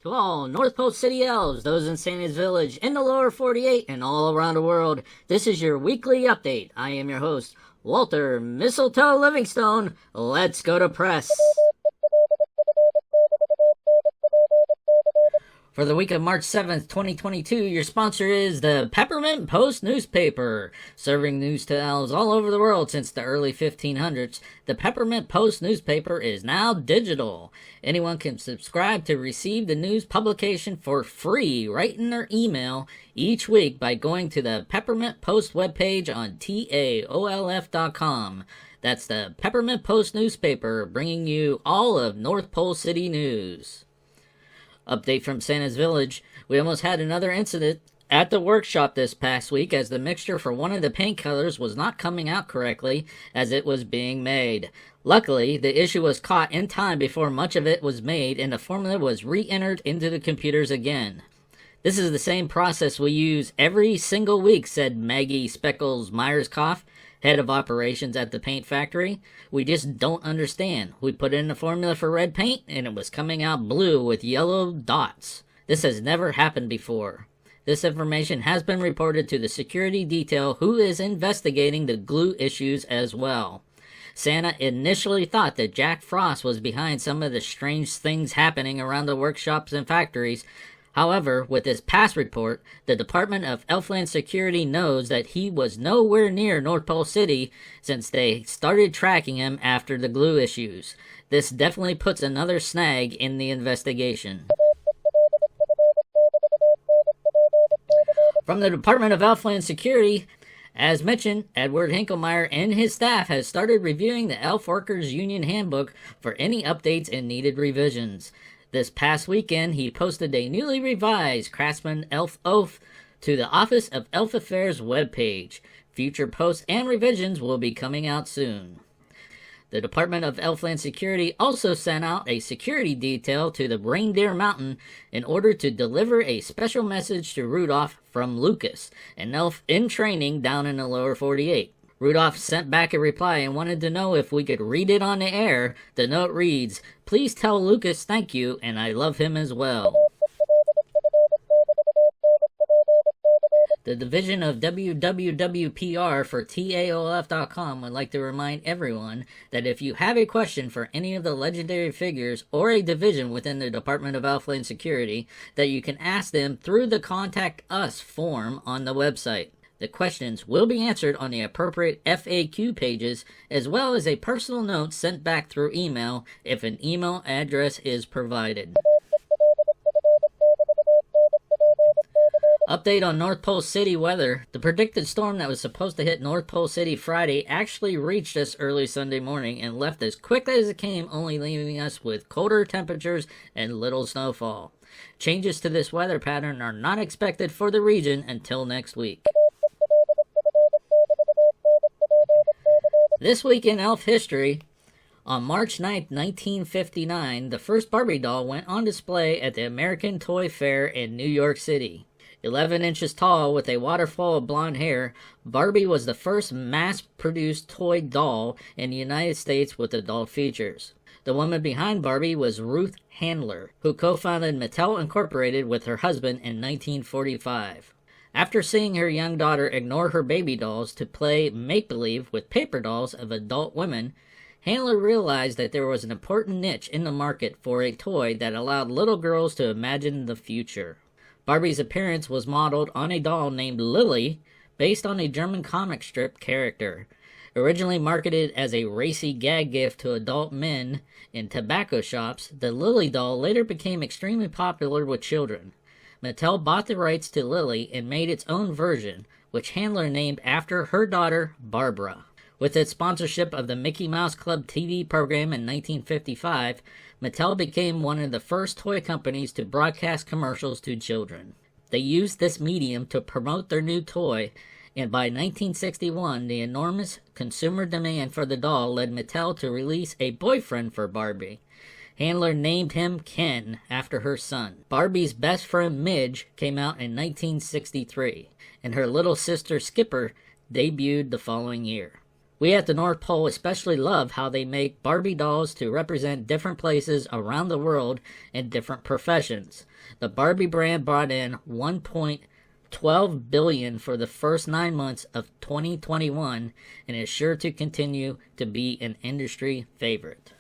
To all North Pole City Elves, those in Santa's Village, in the lower 48, and all around the world, this is your weekly update. I am your host, Walter Mistletoe Livingstone. Let's go to press. For the week of March 7th, 2022, your sponsor is the Peppermint Post newspaper. Serving news to elves all over the world since the early 1500s, the Peppermint Post newspaper is now digital. Anyone can subscribe to receive the news publication for free right in their email each week by going to the Peppermint Post webpage on TAOLF.com. That's the Peppermint Post newspaper, bringing you all of North Pole City news. Update from Santa's Village. We almost had another incident at the workshop this past week as the mixture for one of the paint colors was not coming out correctly as it was being made. Luckily, the issue was caught in time before much of it was made and the formula was re-entered into the computers again. This is the same process we use every single week, said Maggie Speckles-Myerscough, head of operations at the paint factory. We just don't understand. We put in the formula for red paint and it was coming out blue with yellow dots. This has never happened before. This information has been reported to the security detail, who is investigating the glue issues as well. Santa initially thought that Jack Frost was behind some of the strange things happening around the workshops and factories. However, with his past report, the Department of Elfland Security knows that he was nowhere near North Pole City since they started tracking him after the glue issues. This definitely puts another snag in the investigation. From the Department of Elfland Security, as mentioned, Edward Hinklemeyer and his staff has started reviewing the Elf Workers Union Handbook for any updates and needed revisions. This past weekend, he posted a newly revised Craftsman Elf Oath to the Office of Elf Affairs webpage. Future posts and revisions will be coming out soon. The Department of Elfland Security also sent out a security detail to the Reindeer Mountain in order to deliver a special message to Rudolph from Lucas, an elf in training down in the lower 48. Rudolph sent back a reply and wanted to know if we could read it on the air. The note reads, "Please tell Lucas thank you, and I love him as well." The division of WWWPR for TAOLF.com would like to remind everyone that if you have a question for any of the legendary figures or a division within the Department of Elfland Security, that you can ask them through the Contact Us form on the website. The questions will be answered on the appropriate FAQ pages, as well as a personal note sent back through email if an email address is provided. Update on North Pole City weather. The predicted storm that was supposed to hit North Pole City Friday actually reached us early Sunday morning and left as quickly as it came, only leaving us with colder temperatures and little snowfall. Changes to this weather pattern are not expected for the region until next week. This week in Elf history, on March 9, 1959, the first Barbie doll went on display at the American Toy Fair in New York City. 11 inches tall with a waterfall of blonde hair, Barbie was the first mass-produced toy doll in the United States with adult features. The woman behind Barbie was Ruth Handler, who co-founded Mattel Incorporated with her husband in 1945. After seeing her young daughter ignore her baby dolls to play make-believe with paper dolls of adult women, Handler realized that there was an important niche in the market for a toy that allowed little girls to imagine the future. Barbie's appearance was modeled on a doll named Lily, based on a German comic strip character. Originally marketed as a racy gag gift to adult men in tobacco shops, the Lily doll later became extremely popular with children. Mattel bought the rights to Lily and made its own version, which Handler named after her daughter, Barbara. With its sponsorship of the Mickey Mouse Club TV program in 1955, Mattel became one of the first toy companies to broadcast commercials to children. They used this medium to promote their new toy, and by 1961, the enormous consumer demand for the doll led Mattel to release a boyfriend for Barbie. Handler named him Ken after her son. Barbie's best friend Midge came out in 1963, and her little sister Skipper debuted the following year. We at the North Pole especially love how they make Barbie dolls to represent different places around the world and different professions. The Barbie brand brought in $1.12 billion for the first 9 months of 2021 and is sure to continue to be an industry favorite.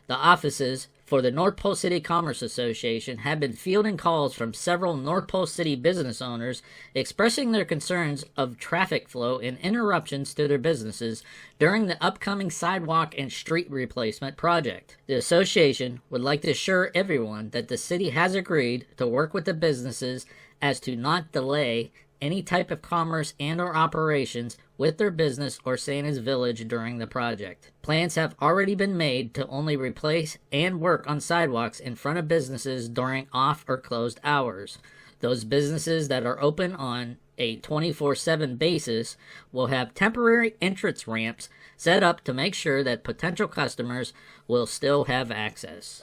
The offices for the North Pole City Commerce Association have been fielding calls from several North Pole City business owners expressing their concerns of traffic flow and interruptions to their businesses during the upcoming sidewalk and street replacement project. The association would like to assure everyone that the city has agreed to work with the businesses as to not delay any type of commerce and or operations with their business or Santa's Village during the project. Plans have already been made to only replace and work on sidewalks in front of businesses during off or closed hours. Those businesses that are open on a 24/7 basis will have temporary entrance ramps set up to make sure that potential customers will still have access.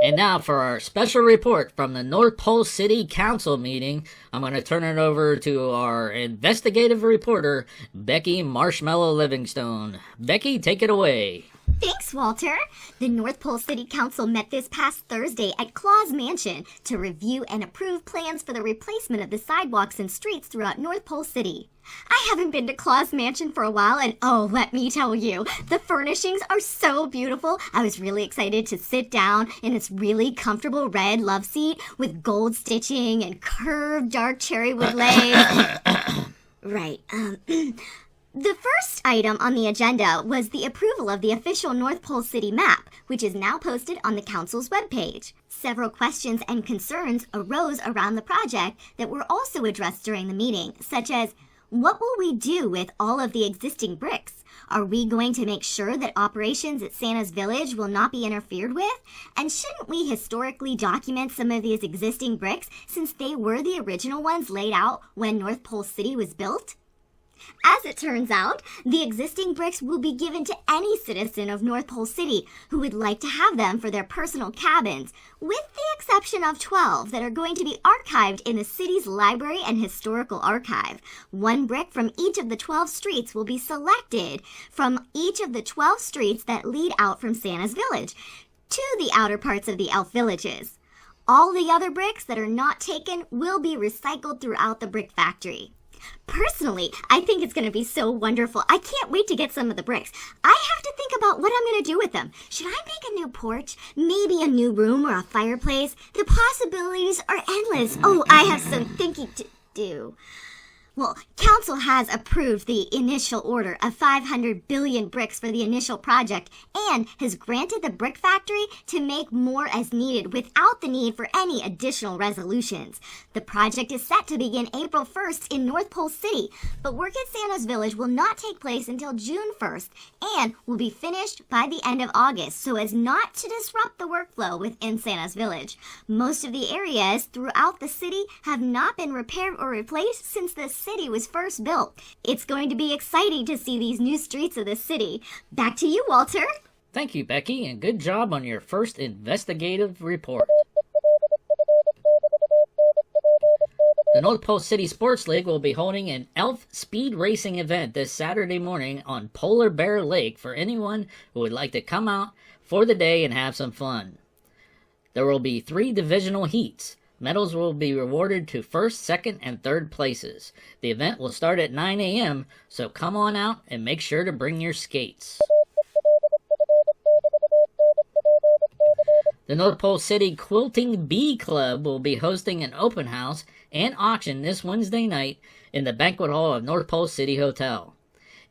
And now for our special report from the North Pole City Council meeting, I'm going to turn it over to our investigative reporter, Becky Marshmallow Livingstone. Becky, take it away. Thanks, Walter. The North Pole City Council met this past Thursday at Claus Mansion to review and approve plans for the replacement of the sidewalks and streets throughout North Pole City. I haven't been to Claus Mansion for a while, and oh, let me tell you, the furnishings are so beautiful. I was really excited to sit down in its really comfortable red love seat with gold stitching and curved dark cherry wood legs. Right, The first item on the agenda was the approval of the official North Pole City map, which is now posted on the council's webpage. Several questions and concerns arose around the project that were also addressed during the meeting, such as, what will we do with all of the existing bricks? Are we going to make sure that operations at Santa's Village will not be interfered with? And shouldn't we historically document some of these existing bricks since they were the original ones laid out when North Pole City was built? As it turns out, the existing bricks will be given to any citizen of North Pole City who would like to have them for their personal cabins, with the exception of 12 that are going to be archived in the city's library and historical archive. One brick from each of the 12 streets will be selected from each of the 12 streets that lead out from Santa's Village to the outer parts of the elf villages. All the other bricks that are not taken will be recycled throughout the brick factory. Personally, I think it's going to be so wonderful. I can't wait to get some of the bricks. I have to think about what I'm going to do with them. Should I make a new porch? Maybe a new room or a fireplace? The possibilities are endless. Oh, I have some thinking to do. Well, Council has approved the initial order of 500 billion bricks for the initial project and has granted the brick factory to make more as needed without the need for any additional resolutions. The project is set to begin April 1st in North Pole City, but work at Santa's Village will not take place until June 1st and will be finished by the end of August so as not to disrupt the workflow within Santa's Village. Most of the areas throughout the city have not been repaired or replaced since the city was first built. It's going to be exciting to see these new streets of the city. Back to you, Walter. Thank you, Becky, and good job on your first investigative report. The North Pole City Sports League will be holding an elf speed racing event this Saturday morning on Polar Bear Lake for anyone who would like to come out for the day and have some fun. There will be 3 divisional heats. Medals will be rewarded to first, second, and third places. The event will start at 9 a.m., so come on out and make sure to bring your skates. The North Pole City Quilting Bee Club will be hosting an open house and auction this Wednesday night in the banquet hall of North Pole City Hotel.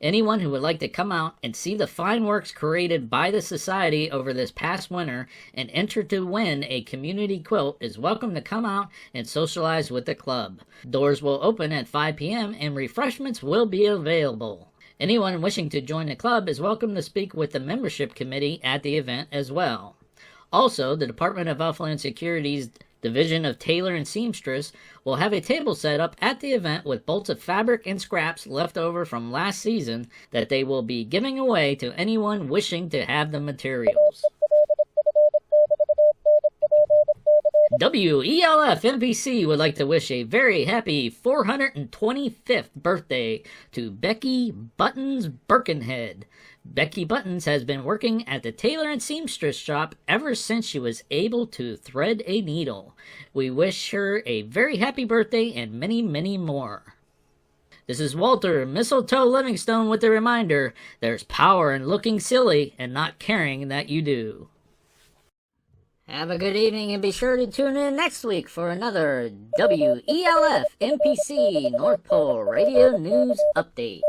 Anyone who would like to come out and see the fine works created by the Society over this past winter and enter to win a community quilt is welcome to come out and socialize with the club. Doors will open at 5 p.m. and refreshments will be available. Anyone wishing to join the club is welcome to speak with the membership committee at the event as well. Also, the Department of Elfland Security's Division of Tailor and Seamstress will have a table set up at the event with bolts of fabric and scraps left over from last season that they will be giving away to anyone wishing to have the materials. WELF NPC would like to wish a very happy 425th birthday to Becky Buttons Birkenhead. Becky Buttons has been working at the tailor and seamstress shop ever since she was able to thread a needle. We wish her a very happy birthday and many, many more. This is Walter, Mistletoe Livingstone, with the reminder, there's power in looking silly and not caring that you do. Have a good evening and be sure to tune in next week for another WELF NPC North Pole Radio News Update.